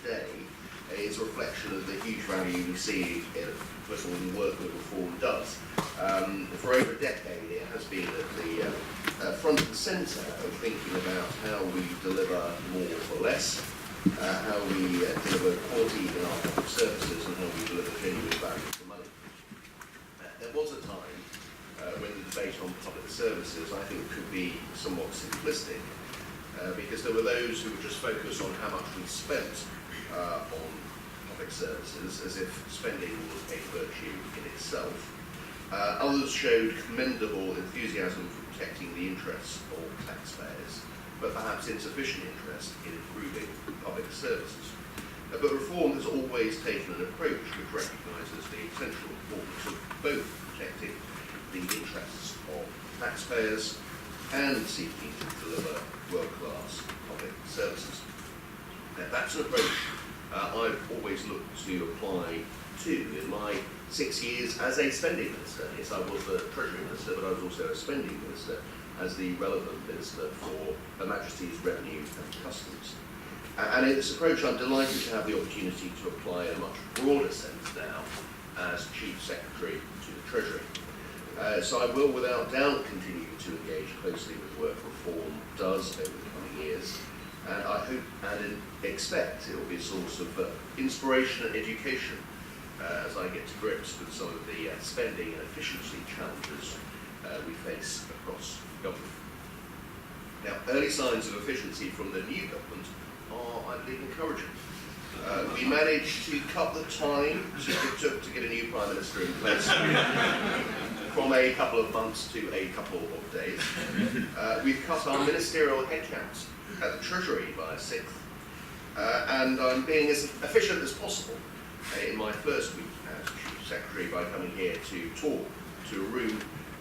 today is a reflection of the huge value we see in, first of all, the work that Reform does. For over a decade, it has been at the front and centre of thinking about how we deliver more for less, how we deliver quality in our public services, and how we deliver genuine value for money. There was a time when the debate on public services, I think, could be somewhat simplistic, because there were those who would just focus on how much we spent on public services, as if spending was a virtue in itself. Others showed commendable enthusiasm for protecting the interests of taxpayers, but perhaps insufficient interest in improving public services. But Reform has always taken an approach which recognises the essential importance of both protecting the interests of taxpayers and seeking to deliver world-class public services. Now, that's an approach I've always looked to apply to in my 6 years as a spending minister. Yes, I was the Treasury Minister, but I was also a spending minister as the relevant minister for Her Majesty's Revenue and Customs. And in this approach, I'm delighted to have the opportunity to apply in a much broader sense now as Chief Secretary to the Treasury. So I will without doubt continue to engage closely with work Reform does over the coming years, and I hope and expect it will be a source of inspiration and education as I get to grips with some of the spending and efficiency challenges we face across government. Now, early signs of efficiency from the new government are, I believe, encouraging. We managed to cut the time it took to get a new Prime Minister in place from a couple of months to a couple of days. We've cut our ministerial headcount at the Treasury by a sixth, and I'm being as efficient as possible in my first week as Chief Secretary by coming here to talk to a room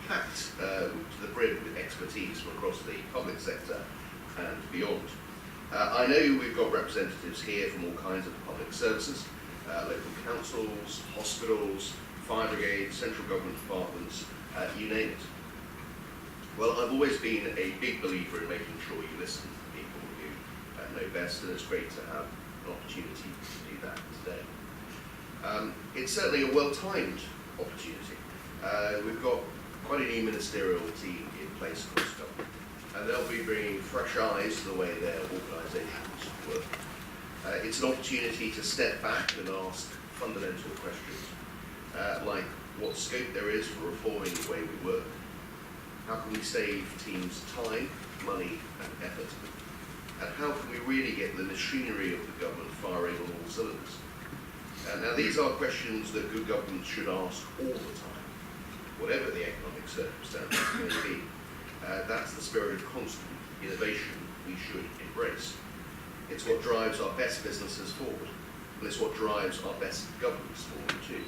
packed to the brim with expertise from across the public sector and beyond. I know we've got representatives here from all kinds of public services, local councils, hospitals, fire brigades, central government departments, you name it. Well, I've always been a big believer in making sure you listen to people who know best, and it's great to have an opportunity to do that today. It's certainly a well-timed opportunity. We've got quite a new ministerial team in place across government, and they'll be bringing fresh eyes to the way their organisations work. It's an opportunity to step back and ask fundamental questions, like what scope there is for reforming the way we work. How can we save teams time, money and effort? And how can we really get the machinery of the government firing on all cylinders? Now, these are questions that good government should ask all the time, whatever the economic circumstances may be. That's the spirit of constant innovation we should embrace. It's what drives our best businesses forward, and it's what drives our best governments forward too.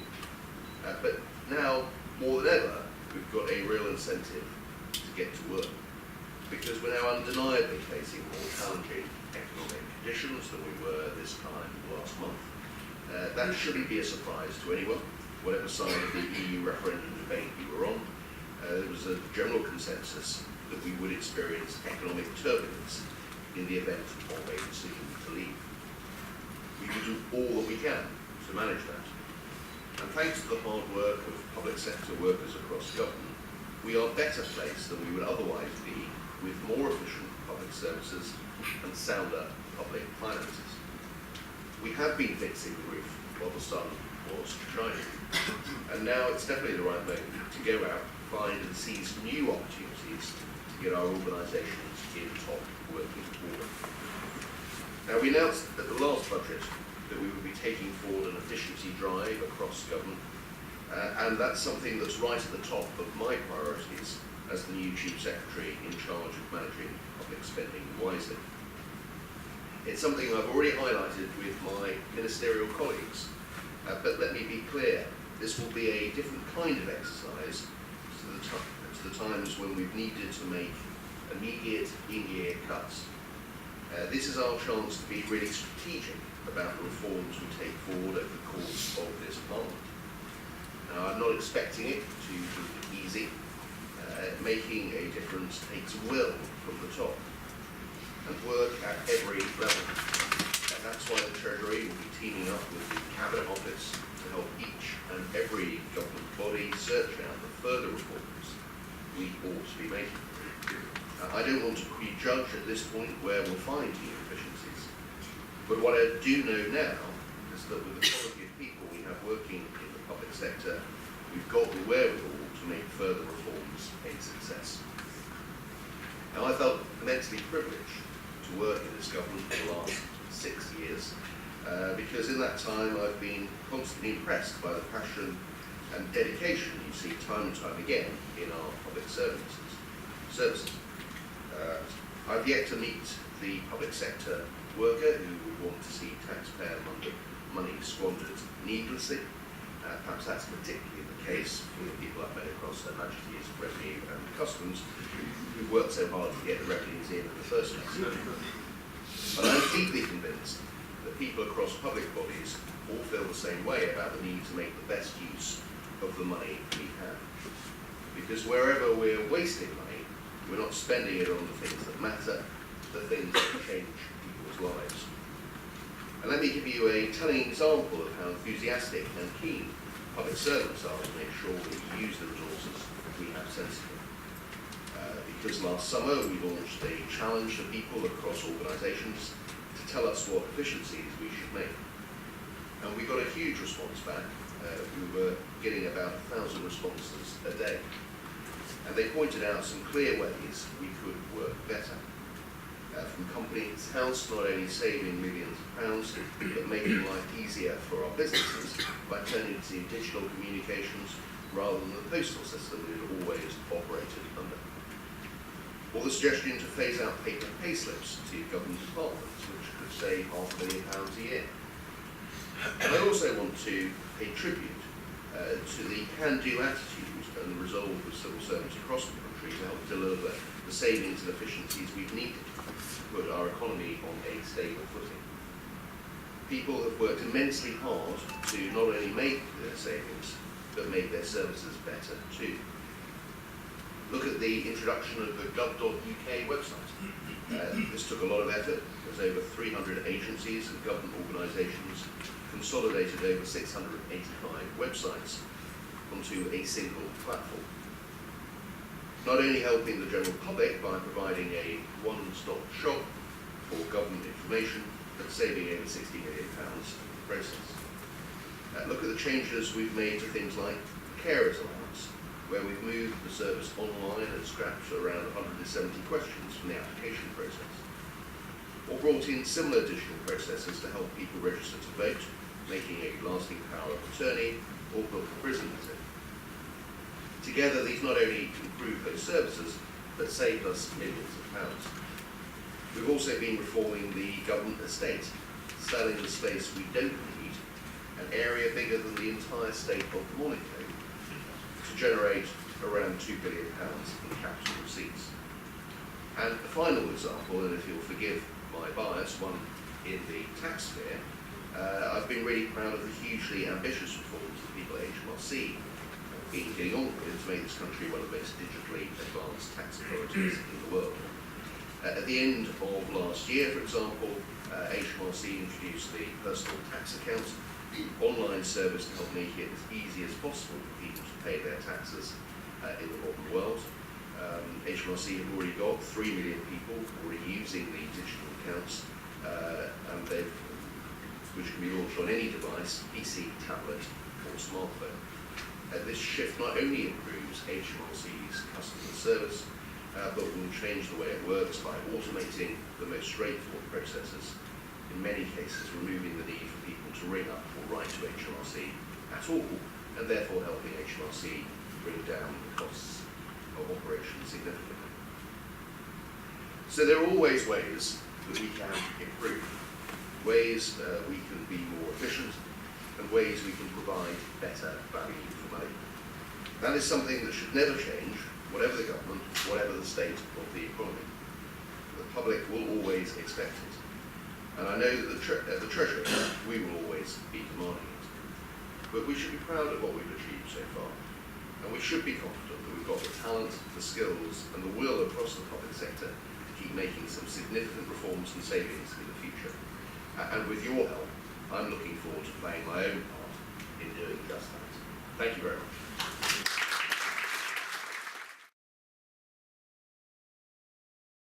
But now, more than ever, we've got a real incentive to get to work, because we're now undeniably facing more challenging economic conditions than we were this time last month. That shouldn't be a surprise to anyone, whatever side of the EU referendum debate you were on. There was a general consensus that we would experience economic turbulence in the event of a decision to leave. We will do all that we can to manage that. And thanks to the hard work of public sector workers across government, we are better placed than we would otherwise be with more efficient public services and sounder public finances. We have been fixing the roof while the sun was shining, and now it's definitely the right moment to go out, find and seize new opportunities to get our organisations in top working order. Now, we announced at the last budget that we would be taking forward an efficiency drive across government, and that's something that's right at the top of my priorities as the new Chief Secretary in charge of managing public spending wisely. It's something I've already highlighted with my ministerial colleagues, but let me be clear, this will be a different kind of exercise to the times when we've needed to make immediate in-year cuts. This is our chance to be really strategic about the reforms we take forward over the course of this Parliament. Now, I'm not expecting it to be easy. Making a difference takes will from the top and work at every level. That's why the Treasury will be teaming up with the Cabinet Office to help each and every government body search out the further reforms we ought to be making. I don't want to prejudge at this point where we'll find new efficiencies, but what I do know now is that with the quality of people we have working in the public sector, we've got the wherewithal to make further reforms a success. Now, I felt immensely privileged to work in this government for the last 6 years, because in that time I've been constantly impressed by the passion and dedication you see time and time again in our public services. I've yet to meet the public sector worker who would want to see taxpayer money squandered needlessly. Perhaps that's particularly the case for the people I've met across Her Majesty's Revenue and Customs who've worked so hard to get the revenues in the first place. But I'm deeply convinced that people across public bodies all feel the same way about the need to make the best use of the money we have. Because wherever we're wasting money, we're not spending it on the things that matter, the things that change people's lives. And let me give you a telling example of how enthusiastic and keen public servants are to make sure that we use the resources we have sensibly. Because last summer we launched a challenge to people across organisations to tell us what efficiencies we should make. And we got a huge response back. We were getting about 1,000 responses a day. And they pointed out some clear ways we could work better. From companies' house, not only saving millions of pounds, but making life easier for our businesses by turning to digital communications rather than the postal system we had always operated under. Or the suggestion to phase out paper payslips to government departments, which could save £500,000 a year. And I also want to pay tribute to the can-do attitude and the resolve of civil servants across the country to help deliver the savings and efficiencies we've needed to put our economy on a stable footing. People have worked immensely hard to not only make their savings, but make their services better too. Look at the introduction of the gov.uk website. This took a lot of effort. There's over 300 agencies and government organisations consolidated over 685 websites onto a single platform. Not only helping the general public by providing a one-stop shop for government information, but saving over £60 million in the process. Look at the changes we've made to things like the carers allowance, where we've moved the service online and scrapped around 170 questions from the application process. Or brought in similar digital processes to help people register to vote, making a lasting power of attorney or book a prison visit. Together, these not only improved those services, but saved us millions of pounds. We've also been reforming the government estate, selling the space we don't need, an area bigger than the entire state of Monaco, to generate around £2 billion in capital receipts. And a final example, and if you'll forgive my bias, one in the tax sphere, I've been really proud of the hugely ambitious reforms that people at HMRC have been getting on with to make this country one of the most digitally advanced tax authorities in the world. At the end of last year, for example, HMRC introduced the personal tax account, the online service to help make it as easy as possible for people to pay their taxes in the modern world. HMRC have already got 3 million people already using the digital accounts, and which can be launched on any device, PC, tablet or smartphone. This shift not only improves HMRC's customer service, but will change the way it works by automating the most straightforward processes, in many cases removing the need for people to ring up or write to HMRC at all, and therefore helping HMRC bring down the costs of operation significantly. So there are always ways that we can improve, ways we can be more efficient, and ways we can provide better value for money. That is something that should never change, whatever the government, whatever the state of the economy. The public will always expect it. And I know that at the Treasury, we will always be demanding it. But we should be proud of what we've achieved so far. And we should be confident that we've got the talent, the skills, and the will across the public sector to keep making some significant reforms and savings in the future. and with your help, I'm looking forward to playing my own part in doing just that. Thank you very much.